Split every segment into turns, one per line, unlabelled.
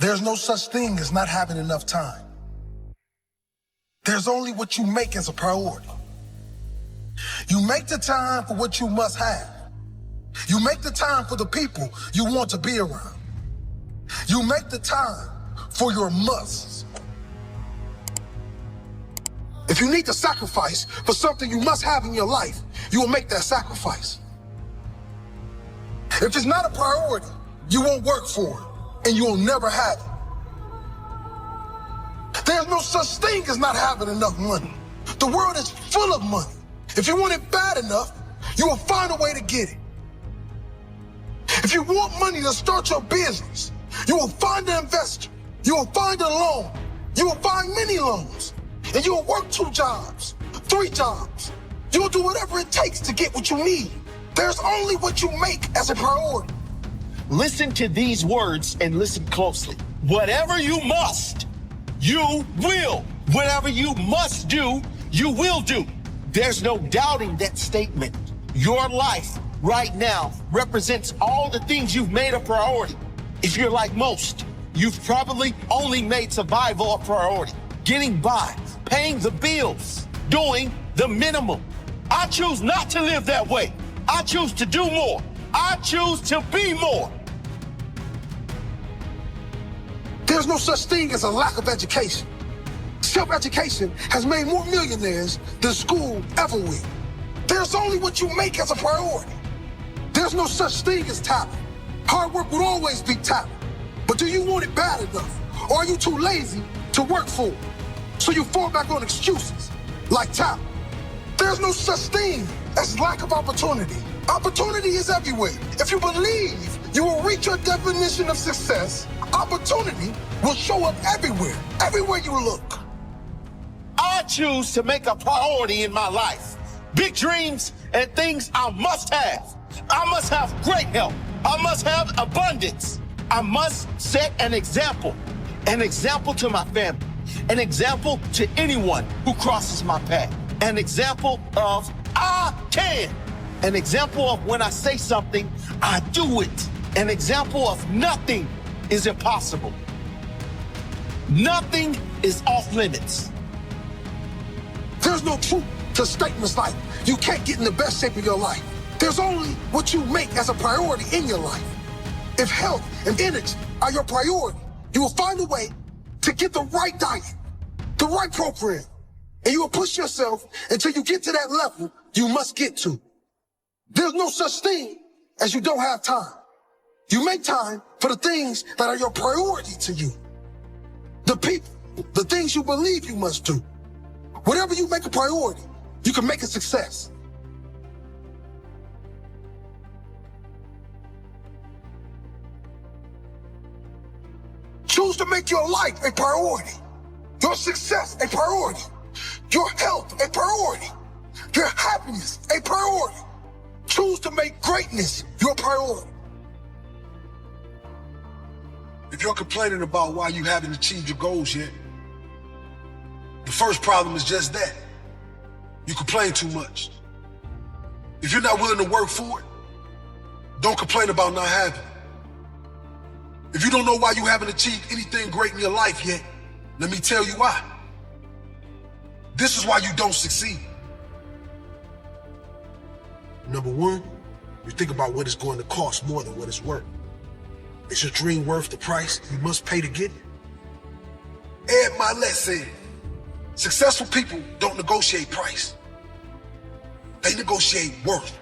There's no such thing as not having enough time. There's only what you make as a priority. You make the time for what you must have. You make the time for the people you want to be around. You make the time for your musts. If you need to sacrifice for something you must have in your life, you will make that sacrifice. If it's not a priority, you won't work for it, and you will never have it. There's no such thing as not having enough money. The world is full of money. If you want it bad enough, you will find a way to get it. If you want money to start your business, you will find an investor. You will find a loan. You will find many loans. And you will work 2 jobs, 3 jobs. You will do whatever it takes to get what you need. There's only what you make as a priority.
Listen to these words and listen closely. Whatever you must, you will. Whatever you must do, you will do. There's no doubting that statement. Your life right now represents all the things you've made a priority. If you're like most, you've probably only made survival a priority. Getting by, paying the bills, doing the minimum. I choose not to live that way. I choose to do more. I choose to be more.
There's no such thing as a lack of education. Self-education has made more millionaires than school ever will. There's only what you make as a priority. There's no such thing as talent. Hard work will always be talent. But do you want it bad enough? Or are you too lazy to work for it? So you fall back on excuses like talent. There's no such thing as lack of opportunity. Opportunity is everywhere. If you believe you will reach your definition of success, opportunity will show up everywhere, everywhere you look.
I choose to make a priority in my life. Big dreams and things I must have. I must have great health. I must have abundance. I must set an example to my family, an example to anyone who crosses my path, an example of I can, an example of when I say something, I do it, an example of nothing is impossible. Nothing is off limits.
There's no truth to statements like, you can't get in the best shape of your life. There's only what you make as a priority in your life. If health and energy are your priority, you will find a way to get the right diet, the right program, and you will push yourself until you get to that level you must get to. There's no such thing as you don't have time. You make time for the things that are your priority to you. The people, the things you believe you must do. Whatever you make a priority, you can make a success. Choose to make your life a priority, your success a priority, your health a priority, your happiness a priority. Choose to make greatness your priority.
If you're complaining about why you haven't achieved your goals yet, the first problem is just that. You complain too much. If you're not willing to work for it, don't complain about not having it. If you don't know why you haven't achieved anything great in your life yet, let me tell you why. This is why you don't succeed. Number one, you think about what it's going to cost more than what it's worth. Is your dream worth the price you must pay to get it? Ed Milet said, successful people don't negotiate price. They negotiate worth.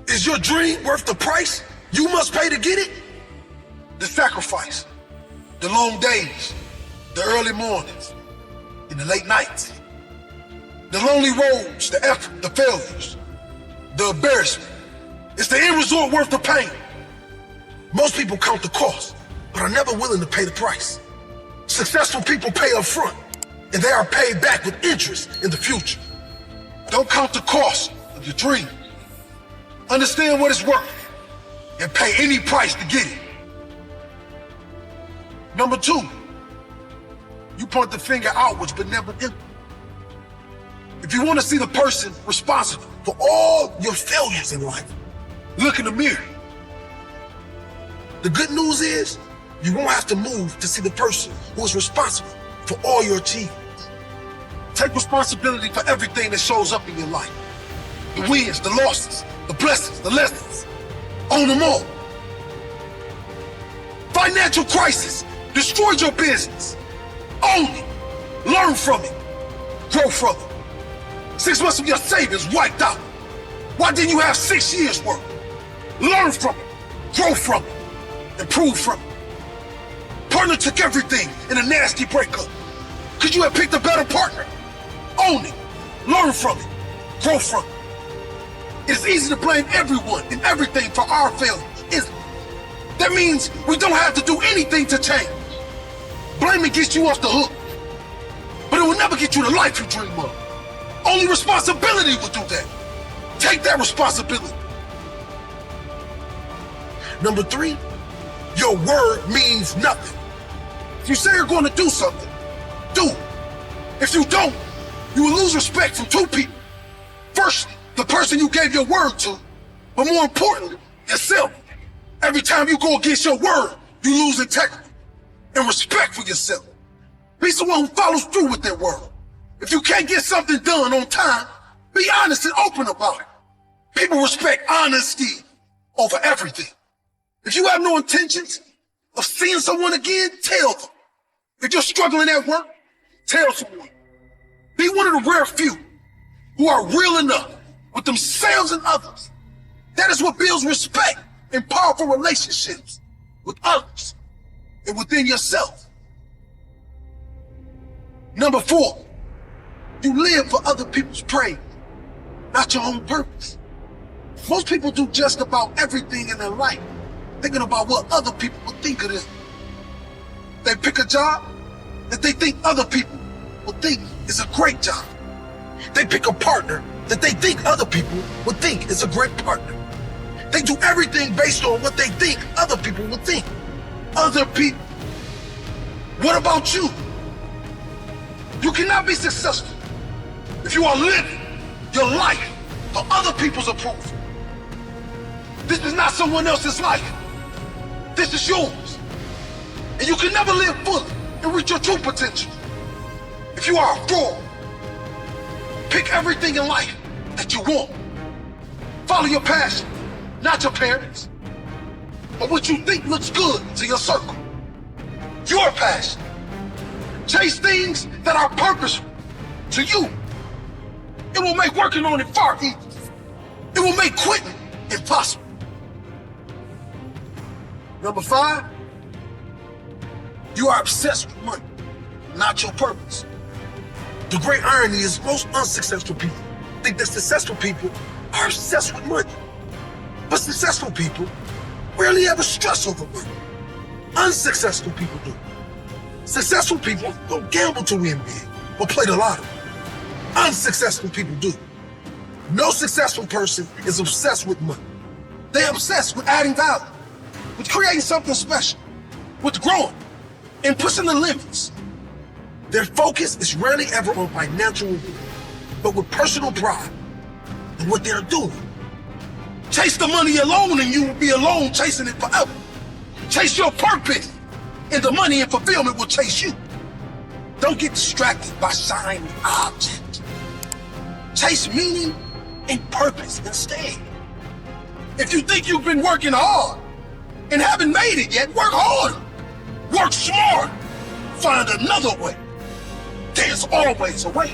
Is your dream worth the price you must pay to get it? The sacrifice, the long days, the early mornings, and the late nights, the lonely roads, the effort, the failures, the embarrassment. It's the end result worth the pain. Most people count the cost, but are never willing to pay the price. Successful people pay up front, and they are paid back with interest in the future. Don't count the cost of your dream. Understand what it's worth, and pay any price to get it. Number two, you point the finger outwards, but never inward. If you want to see the person responsible for all your failures in life, look in the mirror. The good news is, You won't have to move to see the person who is responsible for all your achievements. Take responsibility for everything that shows up in your life. The wins, the losses, the blessings, the lessons. Own them all. Financial crisis destroyed your business. Own it. Learn from it. Grow from it. 6 months of your savings wiped out. Why didn't you have 6 years' worth? Learn from it. Grow from it. Improve from it. Partner took everything in a nasty breakup. Could you have picked a better partner? Own it. Learn from it. Grow from it. It's easy to blame everyone and everything for our failures, isn't it? That means we don't have to do anything to change. Blaming gets you off the hook, but it will never get you the life you dream of. Only responsibility will do that. Take that responsibility. Number 3, your word means nothing. If you say you're going to do something, do it. If you don't, you will lose respect from 2 people. First, the person you gave your word to, but more importantly, yourself. Every time you go against your word, you lose integrity and respect for yourself. Be someone who follows through with their word. If you can't get something done on time, be honest and open about it. People respect honesty over everything. If you have no intentions of seeing someone again, tell them. If you're struggling at work, tell someone. Be one of the rare few who are real enough with themselves and others. That is what builds respect and powerful relationships with others and within yourself. Number 4, you live for other people's praise, not your own purpose. Most people do just about everything in their life thinking about what other people will think of them. They pick a job that they think other people will think is a great job. They pick a partner that they think other people would think is a great partner. They do everything based on what they think other people will think. Other people. What about you? You cannot be successful if you are living your life for other people's approval. This is not someone else's life. This is yours. And you can never live fully and reach your true potential if you are a fraud. Pick everything in life that you want. Follow your passion, not your parents, but what you think looks good to your circle. Your passion. Chase things that are purposeful to you. It will make working on it far easier. It will make quitting impossible. Number 5, you are obsessed with money, not your purpose. The great irony is most unsuccessful people think that successful people are obsessed with money. But successful people rarely ever stress over money. Unsuccessful people do. Successful people don't gamble to win big or play the lottery. Unsuccessful people do. No successful person is obsessed with money. They're obsessed with adding value, with creating something special, with growing and pushing the limits. Their focus is rarely ever on financial reward, but with personal pride in what they're doing. Chase the money alone and you will be alone chasing it forever. Chase your purpose and the money and fulfillment will chase you. Don't get distracted by shiny objects. Chase meaning and purpose instead. If you think you've been working hard and haven't made it yet, work harder. Work smarter. Find another way. There's always a way.